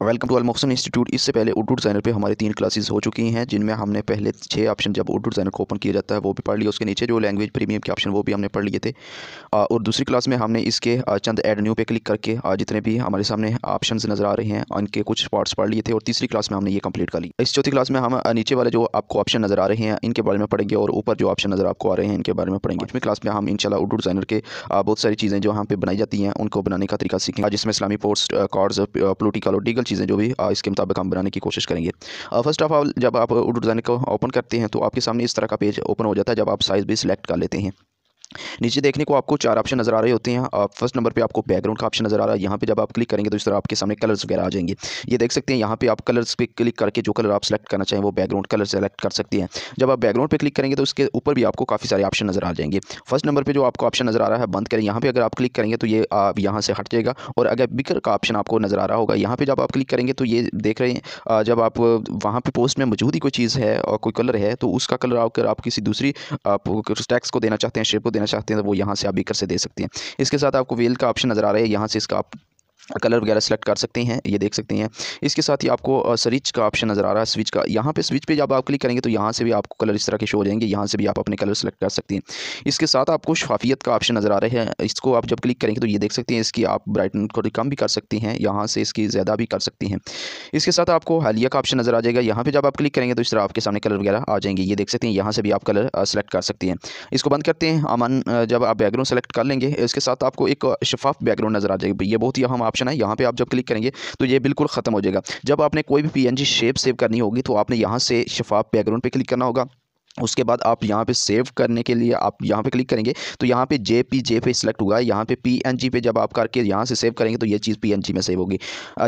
Welcome to Al Mohsin institute. इससे पहले Urdu designer पे हमारी 3 क्लासेस हो चुकी हैं, जिनमें हमने पहले 6 ऑप्शन जब उर्दू डिज़ाइनर को ओपन किया जाता है वो भी पढ़ लिए। उसके नीचे जो लैंग्वेज प्रीमियम के ऑप्शन वो भी हमने पढ़ लिए थे। और दूसरी क्लास में हमने इसके चंद ऐड न्यू पे क्लिक करके जितने भी हमारे सामने ऑप्शन नज़र आ रहे हैं उनके कुछ पार्ट्स पढ़ लिए थे। और तीसरी क्लास में हमने ये कंप्लीट कर लिया। इस चौथी क्लास में हम नीचे वाले जो आपको ऑप्शन नज़र आ रहे हैं इनके बारे में पढ़ेंगे और ऊपर जो ऑप्शन नज़र आपको आ रहे हैं इनके बारे में पढ़ेंगे। पाँचवीं क्लास में हम इंशाल्लाह उर्दू डिज़ाइनर के बहुत सारी चीज़ें जो यहाँ पे बनाई जाती हैं उनको बनाने का तरीका सीखेंगे, जिसमें इस्लामी पोस्ट कार्ड्स, पोलिटिकल और लीगल चीज़ें जो भी इसके मुताबिक हम बनाने की कोशिश करेंगे। फर्स्ट ऑफ ऑल जब आप उर्दू डिज़ाइनर को ओपन करते हैं तो आपके सामने इस तरह का पेज ओपन हो जाता है। जब आप साइज़ भी सिलेक्ट कर लेते हैं, नीचे देखने को आपको 4 ऑप्शन नज़र आ रहे होते हैं। फर्स्ट नंबर पे आपको बैकग्राउंड का ऑप्शन नज़र आ रहा है। यहाँ पे जब आप क्लिक करेंगे तो इस तरह आपके सामने कलर्स वगैरह आ जाएंगे। ये देख सकते हैं यहाँ पे आप कलर्स पे क्लिक करके जो कलर आप सेलेक्ट करना चाहें वो बैकग्राउंड कलर सेलेक्ट कर सकते हैं। जब आप बैकग्राउंड पे क्लिक करेंगे तो उसके ऊपर भी आपको काफ़ी सारे ऑप्शन नज़र आ जाएंगे। फर्स्ट नंबर पर जो आपको ऑप्शन नज़र आ रहा है बंद करें, यहाँ पर अगर आप क्लिक करेंगे तो ये यहाँ से हट जाएगा। और अगर बिकर का ऑप्शन आपको नज़र आ रहा होगा, यहाँ पर जब आप क्लिक करेंगे तो ये देख रहे हैं जब आप वहाँ पर पोस्ट में मौजूद ही कोई चीज़ है और कोई कलर है तो उसका कलर अगर आप किसी दूसरी टेक्स्ट को देना चाहते हैं, शेप को देना चाहते हैं तो वो यहाँ से आप बिकर से दे सकते हैं। इसके साथ आपको वेल का ऑप्शन नज़र आ रहा है, यहाँ से इसका आप कलर वगैरह सेलेक्ट कर सकते हैं, ये देख सकते हैं। इसके साथ ही आपको स्विच का ऑप्शन नज़र आ रहा है, स्विच का। यहाँ पे स्विच पे जब आप क्लिक करेंगे तो यहाँ से भी आपको कलर इस तरह के शो हो जाएंगे, यहाँ से भी आप अपने कलर सेलेक्ट कर सकते हैं। इसके साथ आपको शफाफियत का ऑप्शन नज़र आ रहा है, इसको आप जब क्लिक करेंगे तो ये देख सकते हैं इसकी आप ब्राइटन को कम भी कर सकते हैं, यहाँ से इसकी ज़्यादा भी कर सकते हैं। इसके साथ आपको हालिया का ऑप्शन नज़र आ जाएगा, यहाँ पर जब आप क्लिक करेंगे तो इस तरह आपके सामने कलर वगैरह आ जाएंगे, ये देख सकते हैं। यहाँ से भी आप कलर सेलेक्ट कर सकते हैं। इसको बंद करते हैं। अमन जब आप बैकग्राउंड सेलेक्ट कर लेंगे इसके साथ आपको एक शफाफ बैकग्राउंड नज़र आ जाएगी। ये बहुत ही अहम ऑप्शन है। यहाँ पे आप जब क्लिक करेंगे तो ये बिल्कुल ख़त्म हो जाएगा। जब आपने कोई भी पीएनजी शेप सेव करनी होगी तो आपने यहाँ से शफाफ बैकग्राउंड पे क्लिक करना होगा। उसके बाद आप यहाँ पे सेव करने के लिए आप यहाँ पे क्लिक करेंगे तो यहाँ पे जेपीजे पे सिलेक्ट होगा। यहाँ पे पीएनजी पे जब आप करके यहाँ से सेव करेंगे तो ये चीज़ पीएनजी में सेव होगी।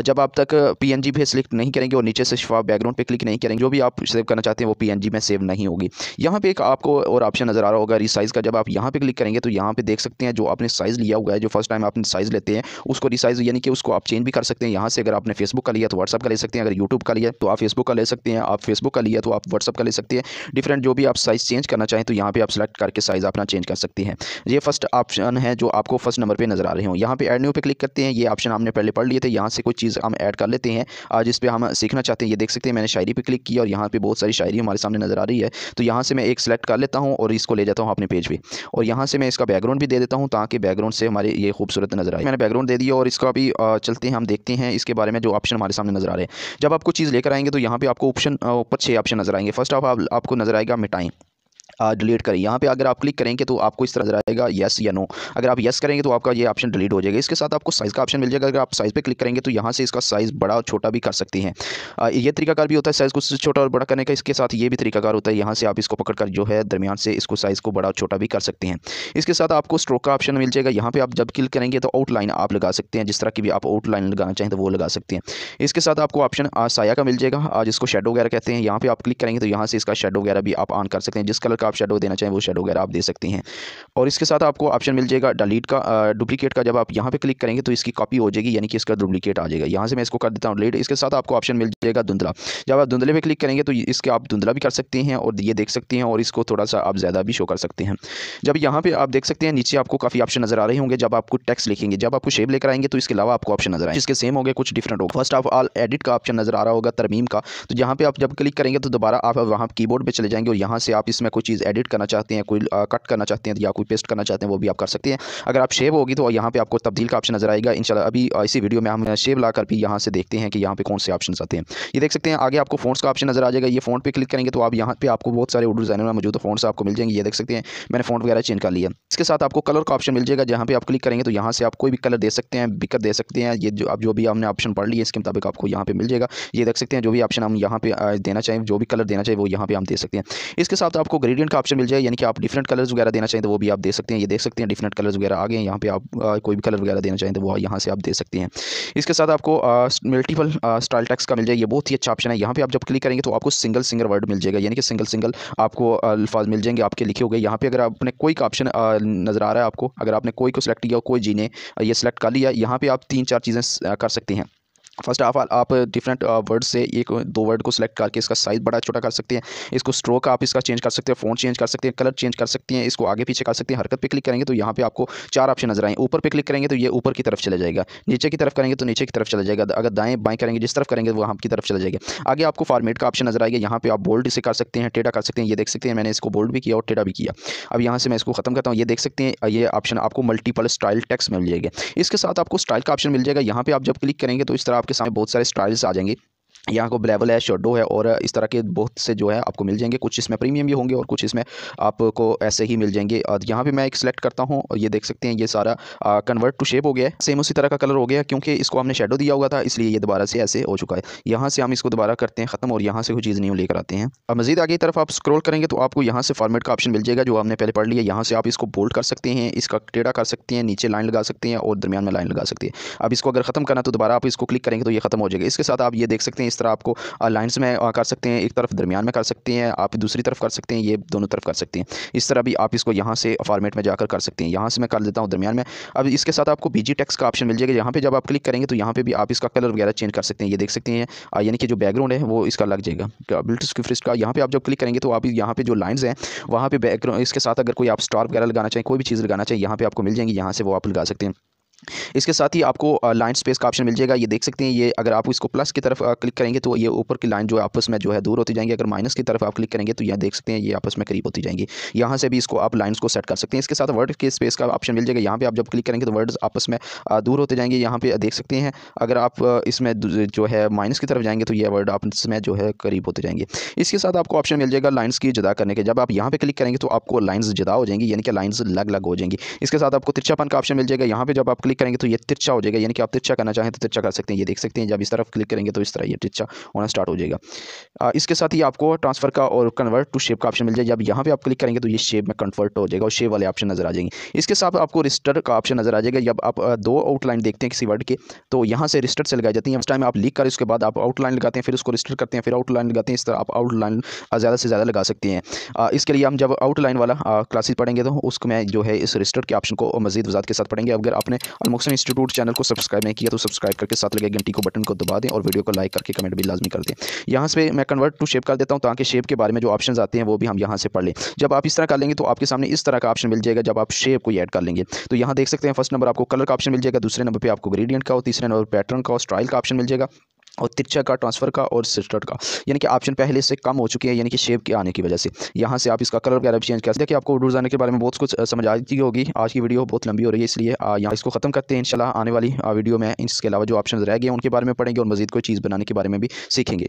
जब आप तक पीएनजी पे सिलेक्ट नहीं करेंगे और नीचे से शफाफ बैकग्राउंड पे क्लिक नहीं करेंगे, जो भी आप सेव करना चाहते हैं वो पीएनजी में सेव नहीं होगी। यहाँ पे एक आपको और ऑप्शन नज़र आ रहा होगा रिसाइज़ का। जब आप यहाँ पे क्लिक करेंगे तो यहाँ पे देख सकते हैं जो आपने साइज़ लिया हुआ है, जो फर्स्ट टाइम आपने साइज़ लेते हैं उसको रिसाइज़ यानी कि उसको आप चेंज भी कर सकते हैं। यहाँ से अगर आपने फेसबुक का लिया तो व्हाट्सअप का ले सकते हैं, अगर यूट्यूब का लिया तो आप फेसबुक का ले सकते हैं, आप फेसबुक का लिया तो आप व्हाट्सअप का ले सकते हैं। डिफरेंट जो भी आप साइज़ चेंज करना चाहें तो यहाँ पे आप सेलेक्ट करके साइज़ अपना चेंज कर सकते हैं। ये फर्स्ट ऑप्शन है जो आपको फर्स्ट नंबर पे नज़र आ रहे हो। यहाँ पे ऐड न्यू पे क्लिक करते हैं। ये ऑप्शन हमने पहले पढ़ लिए थे। यहाँ से कोई चीज़ हम ऐड कर लेते हैं जिस पे हम सीखना चाहते हैं। ये देख सकते हैं मैंने शायरी पे क्लिक किया और यहाँ पे बहुत सारी शायरी हमारे सामने नज़र आ रही है। तो यहाँ से मैं एक सेलेक्ट कर लेता हूँ और इसको ले जाता हूँ अपने पेज पे और यहाँ से मैं इसका बैकग्राउंड भी दे देता हूँ ताकि बैकग्राउंड से हमारे ये खूबसूरत नज़र आए। मैंने बैकग्राउंड दे दिया और इसका भी चलते हैं, हम देखते हैं इसके बारे में जो ऑप्शन हमारे सामने नज़र आ रहे हैं। जब आपको चीज़ लेकर आएंगे तो यहाँ पे आपको ऑप्शन ऊपर 6 ऑप्शन नज़र आएंगे। फर्स्ट ऑफ आपको नज़र आएगा मिटाएं, डिलीट करें। यहाँ पे अगर आप क्लिक करेंगे तो आपको इस तरह नजर आएगा यस या नो। अगर आप यस करेंगे तो आपका ये ऑप्शन डिलीट हो जाएगा। इसके साथ आपको साइज़ का ऑप्शन मिल जाएगा। अगर आप साइज़ पे क्लिक करेंगे तो यहाँ से इसका साइज़ बड़ा और छोटा भी कर सकते हैं। ये तरीकाकार भी होता है साइज़ को छोटा और बड़ा करने का। इसके साथ ये भी तरीकाकार होता है, यहाँ से आप इसको पकड़कर जो है दरमियान से इसको साइज़ को बड़ा और छोटा भी कर सकते हैं। इसके साथ आपको स्ट्रोक का ऑप्शन मिल जाएगा। यहाँ पर आप जब क्लिक करेंगे तो आउटलाइन आप लगा सकते हैं, जिस तरह की भी आप आउटलाइन लगाना चाहें तो वो लगा सकते हैं। इसके साथ आपको ऑप्शन साया का मिल जाएगा, जिसको शेडो वगैरह कहते हैं। यहाँ पर आप क्लिक करेंगे तो यहाँ से इसका शेडो वगैरह भी आप ऑन कर सकते हैं, जिस कलर का आप शेडो देना चाहें वो शेडो वगैरह आप दे सकते हैं। और इसके साथ आपको ऑप्शन मिल जाएगा डिलीट का, डुप्लीकेट का। जब आप यहाँ पे क्लिक करेंगे तो इसकी कॉपी हो जाएगी, यानी कि इसका डुप्लीकेट आ जाएगा। यहाँ से मैं इसको कर देता हूँ डिलीट। इसके साथ आपको ऑप्शन मिल जाएगा धुंधला। जब आप धुंधले पे क्लिक करेंगे तो इसके आप धुंधला भी कर सकते हैं और ये देख सकते हैं और इसको थोड़ा सा आप ज़्यादा भी शो कर सकते हैं। जब यहाँ पे आप देख सकते हैं नीचे आपको काफ़ी ऑप्शन नजर आ रहे होंगे। जब आपको टेक्स्ट लिखेंगे, जब आपको शेप लेकर आएंगे तो इसके अलावा आपको ऑप्शन नजर आए जिसके सेम होंगे कुछ डिफरेंट होगा। फर्स्ट ऑफ ऑल एडिट का ऑप्शन नजर आ रहा होगा, तरमीम का। तो यहाँ पे आप जब क्लिक करेंगे तो दोबारा आप वहाँ कीबोर्ड पे चले जाएंगे और यहाँ से आप इसमें कोई चीज़ एडिट करना चाहते हैं, कोई कट करना चाहते हैं या कोई पेस्ट करना चाहते हैं वो भी आप कर सकते हैं। अगर आप शेप होगी तो यहाँ पे आपको तब्दील का ऑप्शन नजर आएगा। इंशाल्लाह अभी इसी वीडियो में हम शेप लाकर भी यहाँ से देखते हैं कि यहाँ पे कौन से ऑप्शन आते हैं। ये देख सकते हैं आगे आपको फ़ॉन्ट्स का ऑप्शन नजर आ जाएगा। ये फ़ॉन्ट पे क्लिक करेंगे तो आप यहाँ पे आपको बहुत सारे उर्दू डिज़ाइनर में मौजूद फ़ॉन्ट्स आपको मिल जाएंगे। ये देख सकते हैं मैंने फ़ॉन्ट वगैरह चेंज कर लिया। इसके साथ आपको कलर का ऑप्शन मिल जाएगा। जहाँ पे आप क्लिक करेंगे तो यहाँ से आप कोई भी कलर दे सकते हैं, बिकर दे सकते हैं। ये जो भी हमने ऑप्शन पढ़ लिया इसके मुताबिक आपको यहाँ पे मिल जाएगा। ये देख सकते हैं जो भी ऑप्शन हम यहाँ पे देना चाहें, जो भी कलर देना चाहिए वो यहाँ पे हम दे सकते हैं। इसके साथ आपको ग्रेडियंट का ऑप्शन मिल जाएगा, यानी कि आप डिफरेंट कलर्स वगैरह देना चाहें तो वो भी आप दे सकते हैं। ये देख सकते हैं डिफरेंट कलर्स वगैरह आ गए हैं। यहाँ पे आप कोई भी कलर वगैरह देना चाहें तो वो यहाँ से आप दे सकते हैं। इसके साथ आपको मल्टीपल स्टाइल टेक्स्ट का मिल जाएगा। ये बहुत ही अच्छा ऑप्शन है। यहाँ पे आप जब क्लिक करेंगे तो आपको सिंगल वर्ड मिल जाएगा, यानी कि सिंगल आपको अल्फाज मिल जाएंगे आपके लिखे हुए। यहाँ पे अगर आपने कोई का ऑप्शन नज़र आ रहा है आपको, अगर आपने कोई को सिलेक्ट किया, कोई जी ने ये सिलेक्ट कर लिया, यहाँ पे आप 3-4 चीज़ें कर सकते हैं। फर्स्ट आप डिफरेंट वर्ड से एक दो वर्ड को सिलेक्ट करके इसका साइज़ बड़ा छोटा कर सकते हैं। इसको स्ट्रोक आप इसका चेंज कर सकते हैं, फ़ॉन्ट चेंज कर सकते हैं, कलर चेंज कर सकते हैं, इसको आगे पीछे कर सकते हैं। हरकत पे क्लिक करेंगे तो यहाँ पे आपको 4 ऑप्शन नजर आएंगे। ऊपर पे क्लिक करेंगे तो ये ऊपर की तरफ चला जाएगा, नीचे की तरफ करेंगे तो नीचे की तरफ चला जाएगा, अगर दाएं बाएं करेंगे जिस तरफ करेंगे वहाँ की तरफ चला जाएगा। आगे आपको फॉर्मेट का ऑप्शन नजर आएगा, यहाँ पे आप बोल्ड इसे कर सकते हैं, टेढ़ा कर सकते हैं। ये देख सकते हैं मैंने इसको बोल्ड भी किया और टेढ़ा भी किया। अब यहाँ से मैं इसको खत्म करता हूँ। ये देख सकते हैं ये ऑप्शन आपको मल्टीपल स्टाइल टेक्स्ट मिल जाएगा। इसके साथ आपको स्टाइल का ऑप्शन मिल जाएगा। यहाँ पे आप जब क्लिक करेंगे तो इस तरह आपके सामने बहुत सारे स्टाइल्स आ जाएंगे। यहाँ को ब्लेबल है, शेडो है और इस तरह के बहुत से जो है आपको मिल जाएंगे। कुछ इसमें प्रीमियम भी होंगे और कुछ इसमें आपको ऐसे ही मिल जाएंगे। और यहाँ पे मैं एक सिलेक्ट करता हूँ और ये देख सकते हैं ये सारा कन्वर्ट टू शेप हो गया है। सेम उसी तरह का कलर हो गया क्योंकि इसको हमने शेडो दिया हुआ था, इसलिए ये दोबारा से ऐसे हो चुका है। यहाँ से हम इसको दोबारा करते हैं ख़त्म और यहाँ से कोई चीज़ नहीं लेकर आते हैं। अब मज़ीद आगे की तरफ आप स्क्रॉल करेंगे तो आपको यहाँ से फॉर्मेट का ऑप्शन मिल जाएगा जो हमने पहले पढ़ लिया। यहाँ से आप इसको बोल्ड कर सकते हैं, इसका टेढ़ा कर सकते हैं, नीचे लाइन लगा सकते हैं और दरमियान में लाइन लगा सकते हैं। अब इसको अगर ख़त्म करना तो दोबारा आप इसको क्लिक करेंगे तो ये ख़त्म हो जाएगा। इसके साथ आप ये देख सकते हैं इस तरह आपको लाइंस में कर सकते हैं, एक तरफ दरमियान में कर सकते हैं, आप दूसरी तरफ कर सकते हैं, ये दोनों तरफ कर सकते हैं। इस तरह भी आप इसको यहाँ से फॉर्मेट में जाकर कर सकते हैं। यहाँ से मैं कर देता हूँ दरमियान में। अब इसके साथ आपको बीजी टेक्स्ट का ऑप्शन मिल जाएगा। यहाँ पे जब आप क्लिक करेंगे तो यहाँ पे भी आप इसका कलर वगैरह चेंज कर सकते हैं। ये देख सकते हैं यानी कि जो बैकग्राउंड है वो इसका लग जाएगा ब्लूटूथ का। यहाँ पे आप जब क्लिक करेंगे तो आप यहाँ पे जो लाइन्स हैं वहाँ पे बैकग्राउंड इसके साथ अगर कोई आप स्टार वगैरह लगाना चाहें, कोई भी चीज़ लगाना चाहिए यहाँ पे आपको मिल जाएंगी, यहाँ से वो आप लगा सकते हैं। इसके साथ ही आपको लाइन स्पेस का ऑप्शन मिल जाएगा। ये देख सकते हैं ये अगर आप इसको प्लस की तरफ क्लिक करेंगे तो ये ऊपर की लाइन जो है आपस में जो है दूर होती जाएंगी। अगर माइनस की तरफ आप क्लिक करेंगे तो यह देख सकते हैं ये आपस में करीब होती जाएंगी। यहाँ से भी इसको आप लाइन्स को सेट कर सकते हैं। इसके साथ वर्ड के स्पेस का ऑप्शन मिल जाएगा। यहाँ पे आप जब क्लिक करेंगे तो वर्ड्स आपस में दूर होते जाएंगे। यहाँ पे देख सकते हैं अगर आप इसमें जो है माइनस की तरफ जाएंगे तो ये वर्ड आपस में जो है करीब होते जाएंगे। इसके साथ आपको ऑप्शन मिल जाएगा लाइन्स की जुदा करने के। जब आप यहाँ पे क्लिक करेंगे तो आपको लाइन्स जुदा हो जाएंगी, यानी कि लाइन्स अलग अलग हो जाएंगी। इसके साथ आपको तिरछापन का ऑप्शन मिल जाएगा। यहाँ पे जब आप क्लिक करेंगे तो ये तिरछा हो जाएगा, यानी कि आप तिरछा करना चाहें तो तिरछा कर सकते हैं। ये देख सकते हैं जब इस तरफ क्लिक करेंगे तो इस तरह ये तिरछा होना स्टार्ट हो जाएगा। इसके साथ ही आपको ट्रांसफर का और कन्वर्ट टू शेप का ऑप्शन मिल जाएगा। जब यहाँ पे आप क्लिक करेंगे तो ये शेप में कन्वर्ट हो जाएगा और शेप वाले ऑप्शन नजर आ जाएंगे। इसके साथ आपको रिस्टर का ऑप्शन नजर आ जाएगा। जब आप दो आउटलाइन देखते हैं किसी वर्ड के तो यहाँ से रिस्टर से लगाई जाती है। उस टाइम आप लिख कर उसके बाद आप आउटलाइन लगाते हैं, फिर उसको रिस्टर करते हैं, फिर आउटलाइन लगाते हैं। इस तरह आप आउटलाइन ज़्यादा से ज़्यादा लगा सकते हैं। इसके लिए हम जब आउटलाइन वाला क्लासेस पढ़ेंगे तो उसको मैं जो है इस रिस्टर के ऑप्शन को मजीद वजात के साथ पढ़ेंगे। अगर आपने अलमुहसिन इंस्टीट्यूट चैनल को सब्सक्राइब नहीं किया तो सब्सक्राइब करके साथ लगे घंटी को बटन को दबा दें और वीडियो को लाइक करके कमेंट भी लाजमी कर दें। यहाँ से मैं कन्वर्ट टू शेप कर देता हूँ ताकि शेप के बारे में जो ऑप्शंस आते हैं वो भी हम यहाँ से पढ़ लें। जब आप इस तरह कर लेंगे तो आपके सामने इस तरह का ऑप्शन मिल जाएगा। जब आप शेप को ऐड कर लेंगे तो यहाँ देख सकते हैं फर्स्ट नंबर आपको कलर का ऑप्शन मिल जाएगा, दूसरे नंबर पर आपको ग्रेडियंट का और तीसरे नंबर पैटर्न का और स्टाइल का ऑप्शन मिल जाएगा और तिरछा का, ट्रांसफर का और सिस्टर का। यानी कि ऑप्शन पहले से कम हो चुके हैं, यानी कि शेप के आने की वजह से। यहाँ से आप इसका कलर वगैरह भी चेंज कर सकते हैं। कि आपको उर्दू जानने के बारे में बहुत कुछ समझ आ चुकी होगी। आज की वीडियो बहुत लंबी हो रही है इसलिए यहाँ इसको खत्म करते हैं। इंशाल्लाह आने वाली वीडियो में इसके अलावा जो ऑप्शन रह गए उनके बारे में पढ़ेंगे और मजीद कोई चीज़ बनाने के बारे में भी सीखेंगे।